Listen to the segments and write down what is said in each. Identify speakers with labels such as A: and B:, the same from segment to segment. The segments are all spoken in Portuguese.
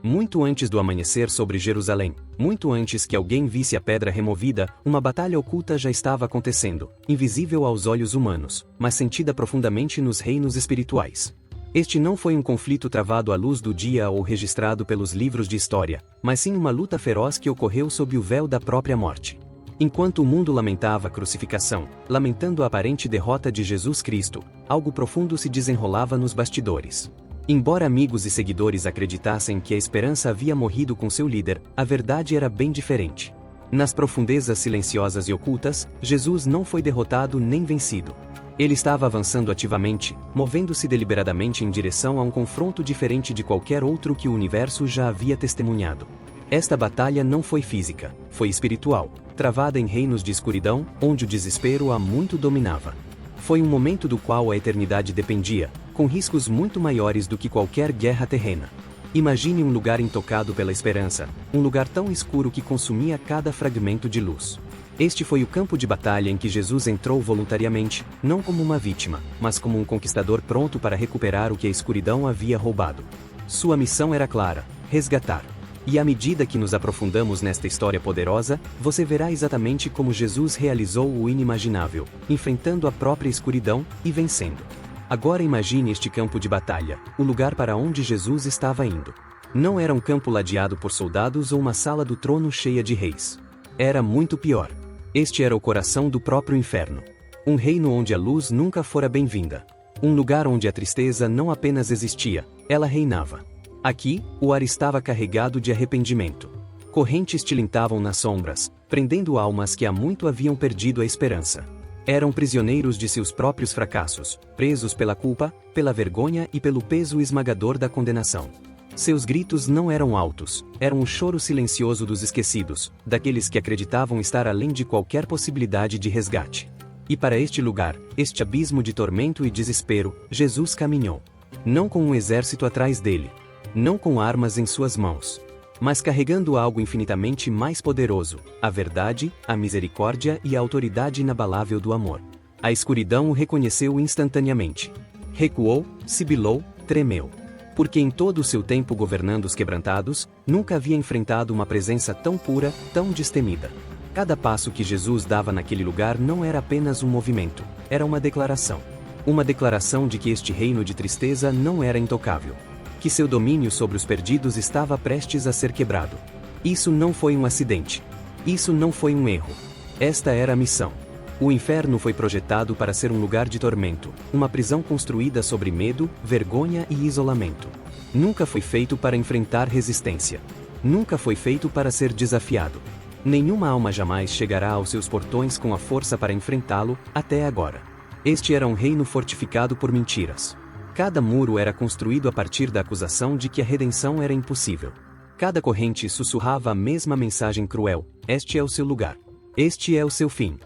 A: Muito antes do amanhecer sobre Jerusalém, muito antes que alguém visse a pedra removida, uma batalha oculta já estava acontecendo, invisível aos olhos humanos, mas sentida profundamente nos reinos espirituais. Este não foi um conflito travado à luz do dia ou registrado pelos livros de história, mas sim uma luta feroz que ocorreu sob o véu da própria morte. Enquanto o mundo lamentava a crucificação, lamentando a aparente derrota de Jesus Cristo, algo profundo se desenrolava nos bastidores. Embora amigos e seguidores acreditassem que a esperança havia morrido com seu líder, a verdade era bem diferente. Nas profundezas silenciosas e ocultas, Jesus não foi derrotado nem vencido. Ele estava avançando ativamente, movendo-se deliberadamente em direção a um confronto diferente de qualquer outro que o universo já havia testemunhado. Esta batalha não foi física, foi espiritual, travada em reinos de escuridão, onde o desespero há muito dominava. Foi um momento do qual a eternidade dependia, com riscos muito maiores do que qualquer guerra terrena. Imagine um lugar intocado pela esperança, um lugar tão escuro que consumia cada fragmento de luz. Este foi o campo de batalha em que Jesus entrou voluntariamente, não como uma vítima, mas como um conquistador pronto para recuperar o que a escuridão havia roubado. Sua missão era clara: resgatar. E à medida que nos aprofundamos nesta história poderosa, você verá exatamente como Jesus realizou o inimaginável, enfrentando a própria escuridão e vencendo. Agora imagine este campo de batalha, o lugar para onde Jesus estava indo. Não era um campo ladeado por soldados ou uma sala do trono cheia de reis. Era muito pior. Este era o coração do próprio inferno. Um reino onde a luz nunca fora bem-vinda. Um lugar onde a tristeza não apenas existia, ela reinava. Aqui, o ar estava carregado de arrependimento. Correntes tilintavam nas sombras, prendendo almas que há muito haviam perdido a esperança. Eram prisioneiros de seus próprios fracassos, presos pela culpa, pela vergonha e pelo peso esmagador da condenação. Seus gritos não eram altos, eram um choro silencioso dos esquecidos, daqueles que acreditavam estar além de qualquer possibilidade de resgate. E para este lugar, este abismo de tormento e desespero, Jesus caminhou. Não com um exército atrás dele. Não com armas em suas mãos. Mas carregando algo infinitamente mais poderoso: a verdade, a misericórdia e a autoridade inabalável do amor. A escuridão o reconheceu instantaneamente. Recuou, sibilou, tremeu. Porque em todo o seu tempo governando os quebrantados, nunca havia enfrentado uma presença tão pura, tão destemida. Cada passo que Jesus dava naquele lugar não era apenas um movimento, era uma declaração. Uma declaração de que este reino de tristeza não era intocável. Que seu domínio sobre os perdidos estava prestes a ser quebrado. Isso não foi um acidente. Isso não foi um erro. Esta era a missão. O inferno foi projetado para ser um lugar de tormento, uma prisão construída sobre medo, vergonha e isolamento. Nunca foi feito para enfrentar resistência. Nunca foi feito para ser desafiado. Nenhuma alma jamais chegará aos seus portões com a força para enfrentá-lo, até agora. Este era um reino fortificado por mentiras. Cada muro era construído a partir da acusação de que a redenção era impossível. Cada corrente sussurrava a mesma mensagem cruel: este é o seu lugar. Este é o seu fim.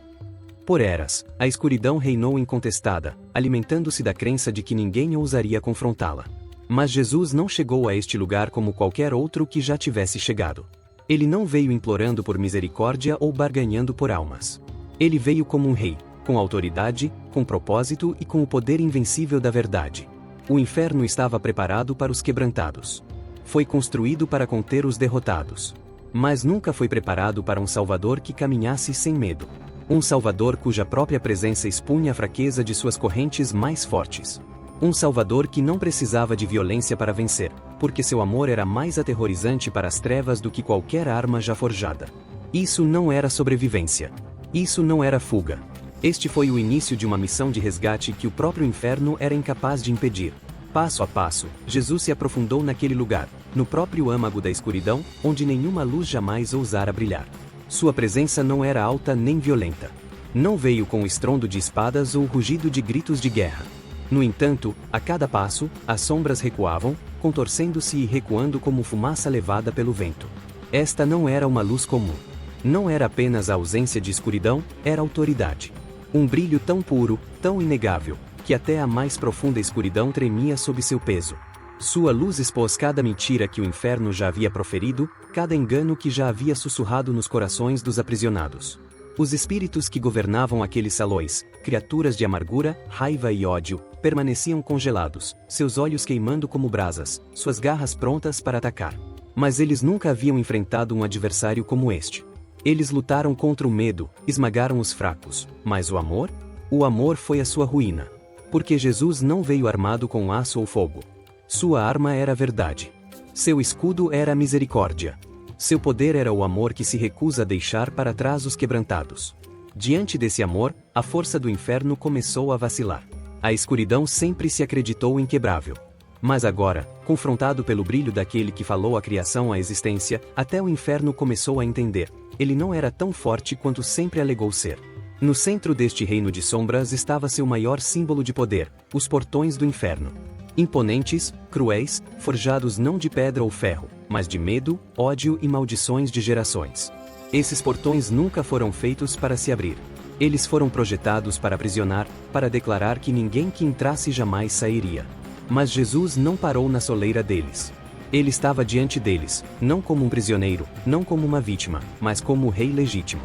A: Por eras, a escuridão reinou incontestada, alimentando-se da crença de que ninguém ousaria confrontá-la. Mas Jesus não chegou a este lugar como qualquer outro que já tivesse chegado. Ele não veio implorando por misericórdia ou barganhando por almas. Ele veio como um rei, com autoridade, com propósito e com o poder invencível da verdade. O inferno estava preparado para os quebrantados. Foi construído para conter os derrotados. Mas nunca foi preparado para um Salvador que caminhasse sem medo. Um Salvador cuja própria presença expunha a fraqueza de suas correntes mais fortes. Um Salvador que não precisava de violência para vencer, porque seu amor era mais aterrorizante para as trevas do que qualquer arma já forjada. Isso não era sobrevivência. Isso não era fuga. Este foi o início de uma missão de resgate que o próprio inferno era incapaz de impedir. Passo a passo, Jesus se aprofundou naquele lugar, no próprio âmago da escuridão, onde nenhuma luz jamais ousara brilhar. Sua presença não era alta nem violenta. Não veio com o estrondo de espadas ou o rugido de gritos de guerra. No entanto, a cada passo, as sombras recuavam, contorcendo-se e recuando como fumaça levada pelo vento. Esta não era uma luz comum. Não era apenas a ausência de escuridão, era autoridade. Um brilho tão puro, tão inegável, que até a mais profunda escuridão tremia sob seu peso. Sua luz expôs cada mentira que o inferno já havia proferido, cada engano que já havia sussurrado nos corações dos aprisionados. Os espíritos que governavam aqueles salões, criaturas de amargura, raiva e ódio, permaneciam congelados, seus olhos queimando como brasas, suas garras prontas para atacar. Mas eles nunca haviam enfrentado um adversário como este. Eles lutaram contra o medo, esmagaram os fracos, mas o amor? O amor foi a sua ruína. Porque Jesus não veio armado com aço ou fogo. Sua arma era a verdade. Seu escudo era a misericórdia. Seu poder era o amor que se recusa a deixar para trás os quebrantados. Diante desse amor, a força do inferno começou a vacilar. A escuridão sempre se acreditou inquebrável. Mas agora, confrontado pelo brilho daquele que falou a criação à existência, até o inferno começou a entender. Ele não era tão forte quanto sempre alegou ser. No centro deste reino de sombras estava seu maior símbolo de poder, os portões do inferno. Imponentes, cruéis, forjados não de pedra ou ferro, mas de medo, ódio e maldições de gerações. Esses portões nunca foram feitos para se abrir. Eles foram projetados para aprisionar, para declarar que ninguém que entrasse jamais sairia. Mas Jesus não parou na soleira deles. Ele estava diante deles, não como um prisioneiro, não como uma vítima, mas como o rei legítimo.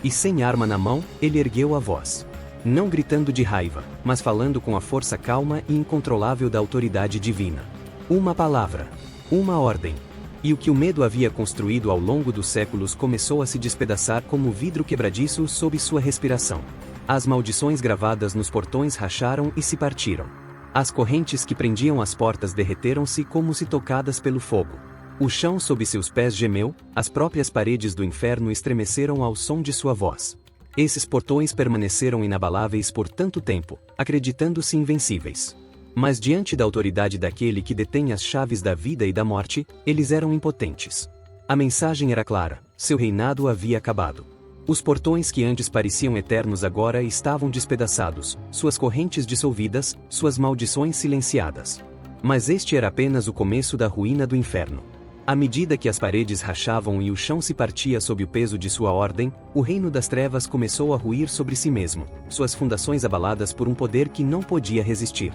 A: E sem arma na mão, ele ergueu a voz. Não gritando de raiva, mas falando com a força calma e incontrolável da autoridade divina. Uma palavra. Uma ordem. E o que o medo havia construído ao longo dos séculos começou a se despedaçar como vidro quebradiço sob sua respiração. As maldições gravadas nos portões racharam e se partiram. As correntes que prendiam as portas derreteram-se como se tocadas pelo fogo. O chão sob seus pés gemeu, as próprias paredes do inferno estremeceram ao som de sua voz. Esses portões permaneceram inabaláveis por tanto tempo, acreditando-se invencíveis. Mas diante da autoridade daquele que detém as chaves da vida e da morte, eles eram impotentes. A mensagem era clara: seu reinado havia acabado. Os portões que antes pareciam eternos agora estavam despedaçados, suas correntes dissolvidas, suas maldições silenciadas. Mas este era apenas o começo da ruína do inferno. À medida que as paredes rachavam e o chão se partia sob o peso de sua ordem, o reino das trevas começou a ruir sobre si mesmo, suas fundações abaladas por um poder que não podia resistir.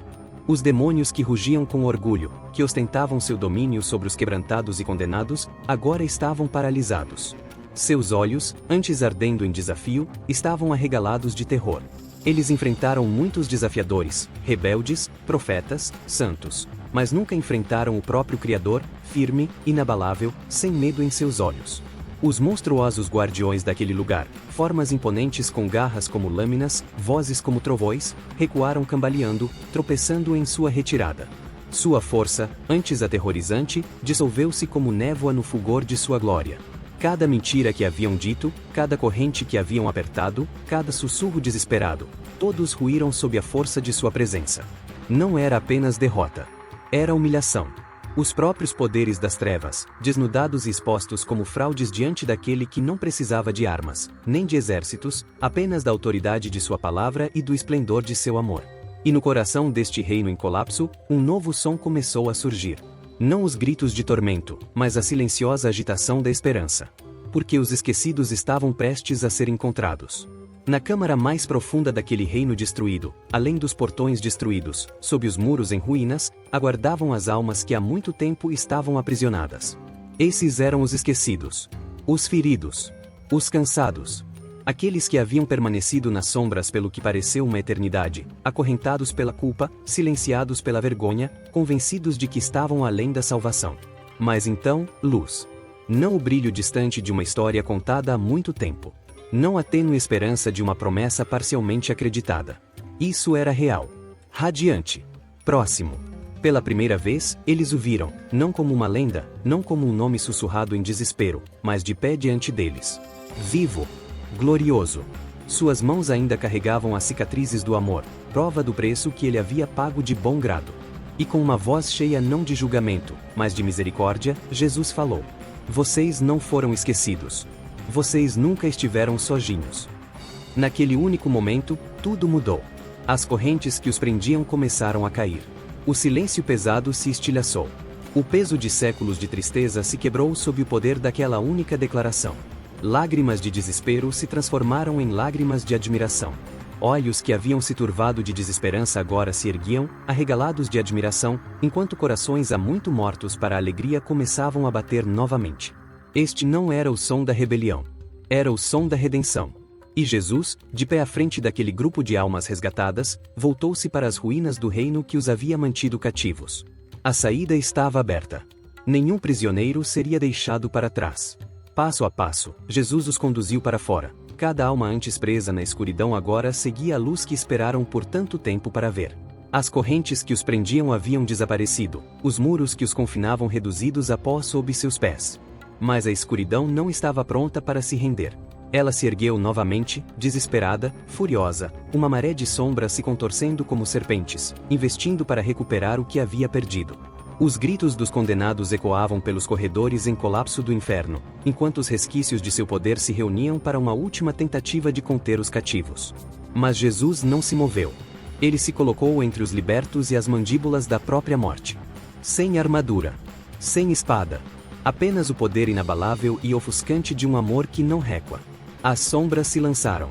A: Os demônios que rugiam com orgulho, que ostentavam seu domínio sobre os quebrantados e condenados, agora estavam paralisados. Seus olhos, antes ardendo em desafio, estavam arregalados de terror. Eles enfrentaram muitos desafiadores, rebeldes, profetas, santos, mas nunca enfrentaram o próprio Criador, firme, inabalável, sem medo em seus olhos. Os monstruosos guardiões daquele lugar, formas imponentes com garras como lâminas, vozes como trovões, recuaram cambaleando, tropeçando em sua retirada. Sua força, antes aterrorizante, dissolveu-se como névoa no fulgor de sua glória. Cada mentira que haviam dito, cada corrente que haviam apertado, cada sussurro desesperado, todos ruíram sob a força de sua presença. Não era apenas derrota. Era humilhação. Os próprios poderes das trevas, desnudados e expostos como fraudes diante daquele que não precisava de armas, nem de exércitos, apenas da autoridade de sua palavra e do esplendor de seu amor. E no coração deste reino em colapso, um novo som começou a surgir. Não os gritos de tormento, mas a silenciosa agitação da esperança. Porque os esquecidos estavam prestes a ser encontrados. Na câmara mais profunda daquele reino destruído, além dos portões destruídos, sob os muros em ruínas, aguardavam as almas que há muito tempo estavam aprisionadas. Esses eram os esquecidos. Os feridos. Os cansados. Aqueles que haviam permanecido nas sombras pelo que pareceu uma eternidade, acorrentados pela culpa, silenciados pela vergonha, convencidos de que estavam além da salvação. Mas então, luz. Não o brilho distante de uma história contada há muito tempo. Não a tênue esperança de uma promessa parcialmente acreditada. Isso era real. Radiante. Próximo. Pela primeira vez, eles o viram, não como uma lenda, não como um nome sussurrado em desespero, mas de pé diante deles. Vivo. Glorioso. Suas mãos ainda carregavam as cicatrizes do amor, prova do preço que ele havia pago de bom grado. E com uma voz cheia não de julgamento, mas de misericórdia, Jesus falou: vocês não foram esquecidos. Vocês nunca estiveram sozinhos. Naquele único momento, tudo mudou. As correntes que os prendiam começaram a cair. O silêncio pesado se estilhaçou. O peso de séculos de tristeza se quebrou sob o poder daquela única declaração. Lágrimas de desespero se transformaram em lágrimas de admiração. Olhos que haviam se turvado de desesperança agora se erguiam, arregalados de admiração, enquanto corações há muito mortos para a alegria começavam a bater novamente. Este não era o som da rebelião. Era o som da redenção. E Jesus, de pé à frente daquele grupo de almas resgatadas, voltou-se para as ruínas do reino que os havia mantido cativos. A saída estava aberta. Nenhum prisioneiro seria deixado para trás. Passo a passo, Jesus os conduziu para fora. Cada alma antes presa na escuridão agora seguia a luz que esperaram por tanto tempo para ver. As correntes que os prendiam haviam desaparecido, os muros que os confinavam reduzidos a pó sob seus pés. Mas a escuridão não estava pronta para se render. Ela se ergueu novamente, desesperada, furiosa, uma maré de sombras se contorcendo como serpentes, investindo para recuperar o que havia perdido. Os gritos dos condenados ecoavam pelos corredores em colapso do inferno, enquanto os resquícios de seu poder se reuniam para uma última tentativa de conter os cativos. Mas Jesus não se moveu. Ele se colocou entre os libertos e as mandíbulas da própria morte. Sem armadura. Sem espada. Apenas o poder inabalável e ofuscante de um amor que não recua. As sombras se lançaram.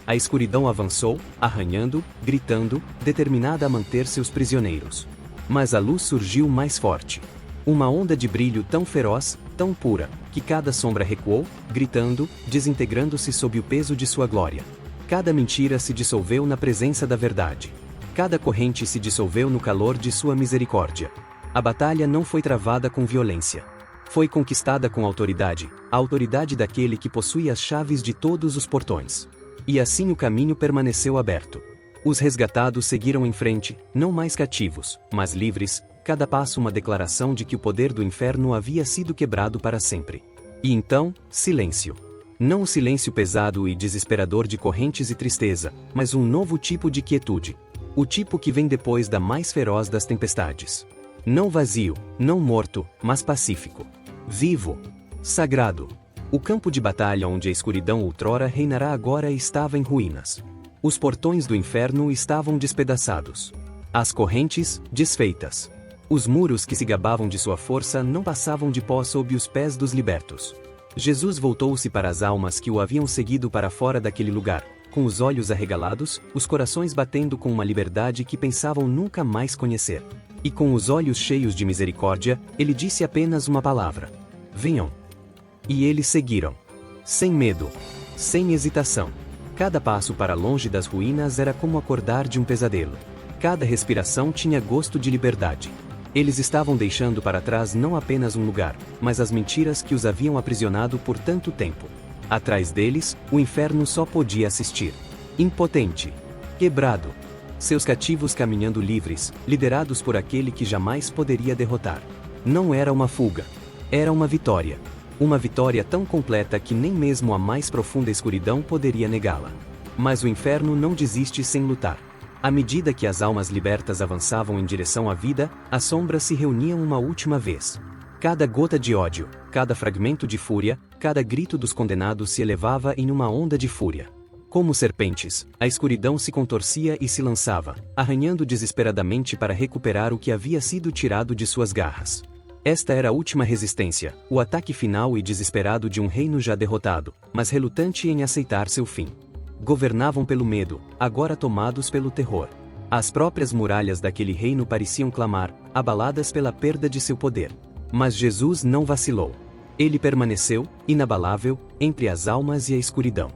A: A escuridão avançou, arranhando, gritando, determinada a manter seus prisioneiros. Mas a luz surgiu mais forte. Uma onda de brilho tão feroz, tão pura, que cada sombra recuou, gritando, desintegrando-se sob o peso de sua glória. Cada mentira se dissolveu na presença da verdade. Cada corrente se dissolveu no calor de sua misericórdia. A batalha não foi travada com violência. Foi conquistada com autoridade, a autoridade daquele que possui as chaves de todos os portões. E assim o caminho permaneceu aberto. Os resgatados seguiram em frente, não mais cativos, mas livres, cada passo uma declaração de que o poder do inferno havia sido quebrado para sempre. E então, silêncio. Não o silêncio pesado e desesperador de correntes e tristeza, mas um novo tipo de quietude. O tipo que vem depois da mais feroz das tempestades. Não vazio, não morto, mas pacífico. Vivo. Sagrado. O campo de batalha onde a escuridão outrora reinará agora estava em ruínas. Os portões do inferno estavam despedaçados. As correntes, desfeitas. Os muros que se gabavam de sua força não passavam de pó sob os pés dos libertos. Jesus voltou-se para as almas que o haviam seguido para fora daquele lugar, com os olhos arregalados, os corações batendo com uma liberdade que pensavam nunca mais conhecer. E com os olhos cheios de misericórdia, ele disse apenas uma palavra: venham. E eles seguiram. Sem medo. Sem hesitação. Cada passo para longe das ruínas era como acordar de um pesadelo. Cada respiração tinha gosto de liberdade. Eles estavam deixando para trás não apenas um lugar, mas as mentiras que os haviam aprisionado por tanto tempo. Atrás deles, o inferno só podia assistir. Impotente. Quebrado. Seus cativos caminhando livres, liderados por aquele que jamais poderia derrotar. Não era uma fuga. Era uma vitória. Uma vitória tão completa que nem mesmo a mais profunda escuridão poderia negá-la. Mas o inferno não desiste sem lutar. À medida que as almas libertas avançavam em direção à vida, as sombras se reuniam uma última vez. Cada gota de ódio, cada fragmento de fúria, cada grito dos condenados se elevava em uma onda de fúria. Como serpentes, a escuridão se contorcia e se lançava, arranhando desesperadamente para recuperar o que havia sido tirado de suas garras. Esta era a última resistência, o ataque final e desesperado de um reino já derrotado, mas relutante em aceitar seu fim. Governavam pelo medo, agora tomados pelo terror. As próprias muralhas daquele reino pareciam clamar, abaladas pela perda de seu poder. Mas Jesus não vacilou. Ele permaneceu, inabalável, entre as almas e a escuridão.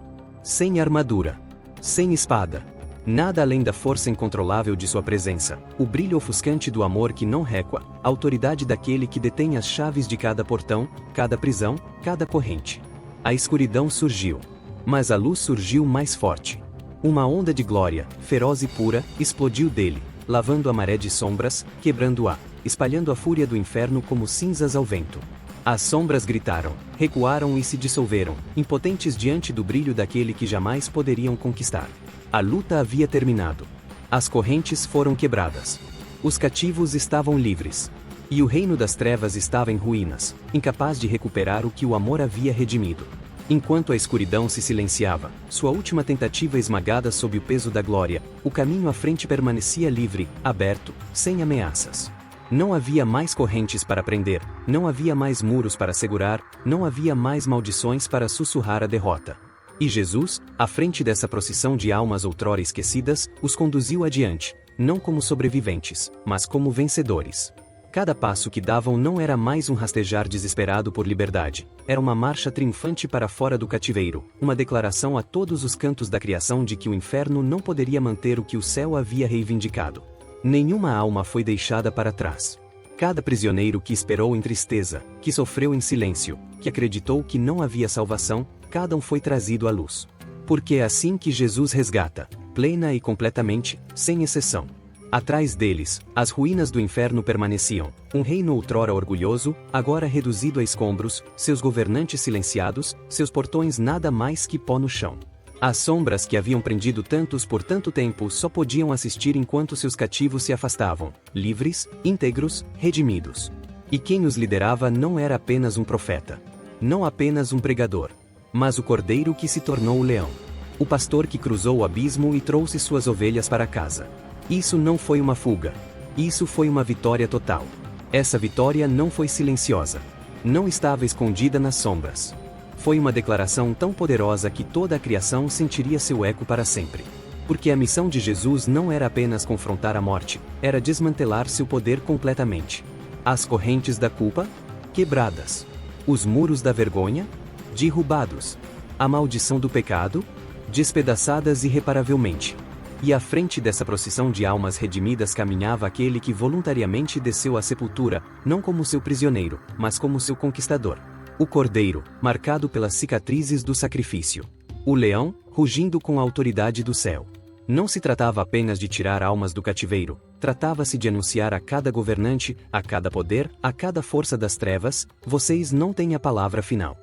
A: Sem armadura. Sem espada. Nada além da força incontrolável de sua presença, o brilho ofuscante do amor que não recua, a autoridade daquele que detém as chaves de cada portão, cada prisão, cada corrente. A escuridão surgiu. Mas a luz surgiu mais forte. Uma onda de glória, feroz e pura, explodiu dele, lavando a maré de sombras, quebrando-a, espalhando a fúria do inferno como cinzas ao vento. As sombras gritaram, recuaram e se dissolveram, impotentes diante do brilho daquele que jamais poderiam conquistar. A luta havia terminado. As correntes foram quebradas. Os cativos estavam livres. E o reino das trevas estava em ruínas, incapaz de recuperar o que o amor havia redimido. Enquanto a escuridão se silenciava, sua última tentativa esmagada sob o peso da glória, o caminho à frente permanecia livre, aberto, sem ameaças. Não havia mais correntes para prender, não havia mais muros para segurar, não havia mais maldições para sussurrar a derrota. E Jesus, à frente dessa procissão de almas outrora esquecidas, os conduziu adiante, não como sobreviventes, mas como vencedores. Cada passo que davam não era mais um rastejar desesperado por liberdade, era uma marcha triunfante para fora do cativeiro, uma declaração a todos os cantos da criação de que o inferno não poderia manter o que o céu havia reivindicado. Nenhuma alma foi deixada para trás. Cada prisioneiro que esperou em tristeza, que sofreu em silêncio, que acreditou que não havia salvação, cada um foi trazido à luz. Porque é assim que Jesus resgata, plena e completamente, sem exceção. Atrás deles, as ruínas do inferno permaneciam, um reino outrora orgulhoso, agora reduzido a escombros, seus governantes silenciados, seus portões nada mais que pó no chão. As sombras que haviam prendido tantos por tanto tempo só podiam assistir enquanto seus cativos se afastavam, livres, íntegros, redimidos. E quem os liderava não era apenas um profeta. Não apenas um pregador. Mas o cordeiro que se tornou o leão. O pastor que cruzou o abismo e trouxe suas ovelhas para casa. Isso não foi uma fuga. Isso foi uma vitória total. Essa vitória não foi silenciosa. Não estava escondida nas sombras. Foi uma declaração tão poderosa que toda a criação sentiria seu eco para sempre. Porque a missão de Jesus não era apenas confrontar a morte, era desmantelar seu poder completamente. As correntes da culpa? Quebradas. Os muros da vergonha? Derrubados. A maldição do pecado? Despedaçadas irreparavelmente. E à frente dessa procissão de almas redimidas caminhava aquele que voluntariamente desceu à sepultura, não como seu prisioneiro, mas como seu conquistador. O cordeiro, marcado pelas cicatrizes do sacrifício. O leão, rugindo com a autoridade do céu. Não se tratava apenas de tirar almas do cativeiro, tratava-se de anunciar a cada governante, a cada poder, a cada força das trevas: vocês não têm a palavra final.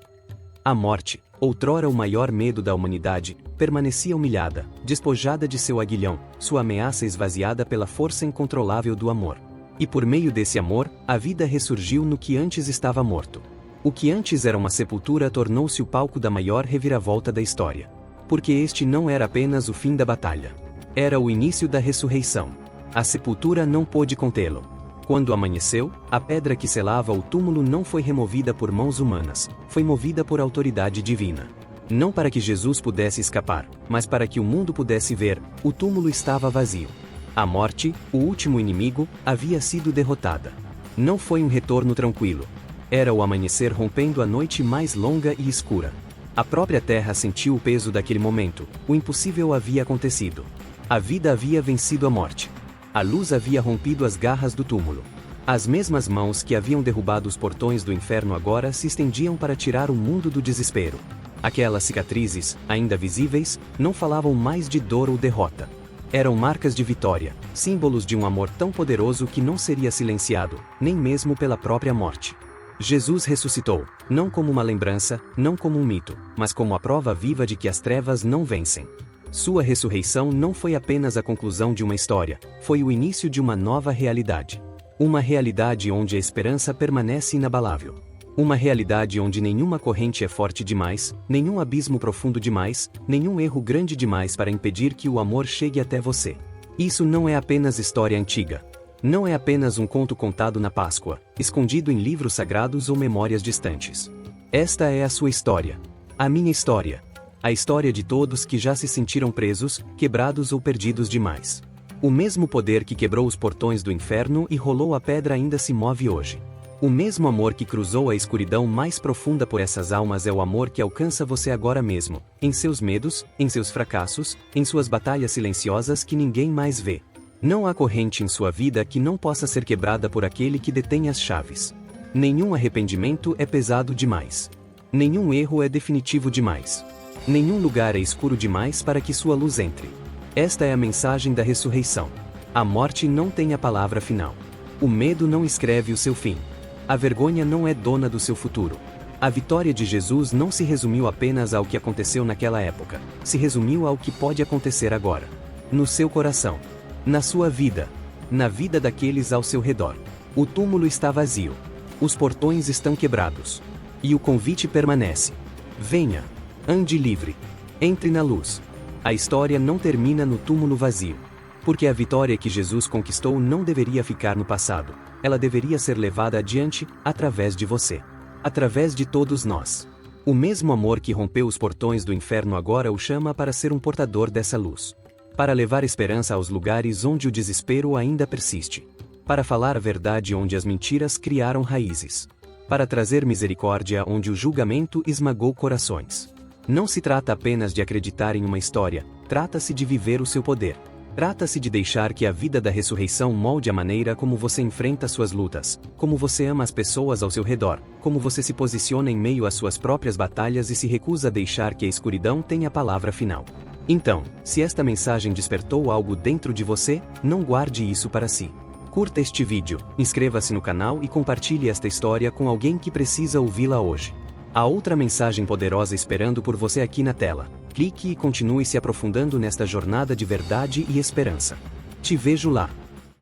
A: A morte, outrora o maior medo da humanidade, permanecia humilhada, despojada de seu aguilhão, sua ameaça esvaziada pela força incontrolável do amor. E por meio desse amor, a vida ressurgiu no que antes estava morto. O que antes era uma sepultura tornou-se o palco da maior reviravolta da história. Porque este não era apenas o fim da batalha. Era o início da ressurreição. A sepultura não pôde contê-lo. Quando amanheceu, a pedra que selava o túmulo não foi removida por mãos humanas, foi movida por autoridade divina. Não para que Jesus pudesse escapar, mas para que o mundo pudesse ver, o túmulo estava vazio. A morte, o último inimigo, havia sido derrotada. Não foi um retorno tranquilo. Era o amanhecer rompendo a noite mais longa e escura. A própria terra sentiu o peso daquele momento, o impossível havia acontecido. A vida havia vencido a morte. A luz havia rompido as garras do túmulo. As mesmas mãos que haviam derrubado os portões do inferno agora se estendiam para tirar o mundo do desespero. Aquelas cicatrizes, ainda visíveis, não falavam mais de dor ou derrota. Eram marcas de vitória, símbolos de um amor tão poderoso que não seria silenciado, nem mesmo pela própria morte. Jesus ressuscitou, não como uma lembrança, não como um mito, mas como a prova viva de que as trevas não vencem. Sua ressurreição não foi apenas a conclusão de uma história, foi o início de uma nova realidade. Uma realidade onde a esperança permanece inabalável. Uma realidade onde nenhuma corrente é forte demais, nenhum abismo profundo demais, nenhum erro grande demais para impedir que o amor chegue até você. Isso não é apenas história antiga. Não é apenas um conto contado na Páscoa, escondido em livros sagrados ou memórias distantes. Esta é a sua história. A minha história. A história de todos que já se sentiram presos, quebrados ou perdidos demais. O mesmo poder que quebrou os portões do inferno e rolou a pedra ainda se move hoje. O mesmo amor que cruzou a escuridão mais profunda por essas almas é o amor que alcança você agora mesmo, em seus medos, em seus fracassos, em suas batalhas silenciosas que ninguém mais vê. Não há corrente em sua vida que não possa ser quebrada por aquele que detém as chaves. Nenhum arrependimento é pesado demais. Nenhum erro é definitivo demais. Nenhum lugar é escuro demais para que sua luz entre. Esta é a mensagem da ressurreição. A morte não tem a palavra final. O medo não escreve o seu fim. A vergonha não é dona do seu futuro. A vitória de Jesus não se resumiu apenas ao que aconteceu naquela época, se resumiu ao que pode acontecer agora. No seu coração. Na sua vida. Na vida daqueles ao seu redor. O túmulo está vazio. Os portões estão quebrados. E o convite permanece. Venha. Ande livre. Entre na luz. A história não termina no túmulo vazio. Porque a vitória que Jesus conquistou não deveria ficar no passado. Ela deveria ser levada adiante, através de você. Através de todos nós. O mesmo amor que rompeu os portões do inferno agora o chama para ser um portador dessa luz. Para levar esperança aos lugares onde o desespero ainda persiste. Para falar a verdade onde as mentiras criaram raízes. Para trazer misericórdia onde o julgamento esmagou corações. Não se trata apenas de acreditar em uma história, trata-se de viver o seu poder. Trata-se de deixar que a vida da ressurreição molde a maneira como você enfrenta suas lutas, como você ama as pessoas ao seu redor, como você se posiciona em meio às suas próprias batalhas e se recusa a deixar que a escuridão tenha a palavra final. Então, se esta mensagem despertou algo dentro de você, não guarde isso para si. Curta este vídeo, inscreva-se no canal e compartilhe esta história com alguém que precisa ouvi-la hoje. Há outra mensagem poderosa esperando por você aqui na tela. Clique e continue se aprofundando nesta jornada de verdade e esperança. Te vejo lá.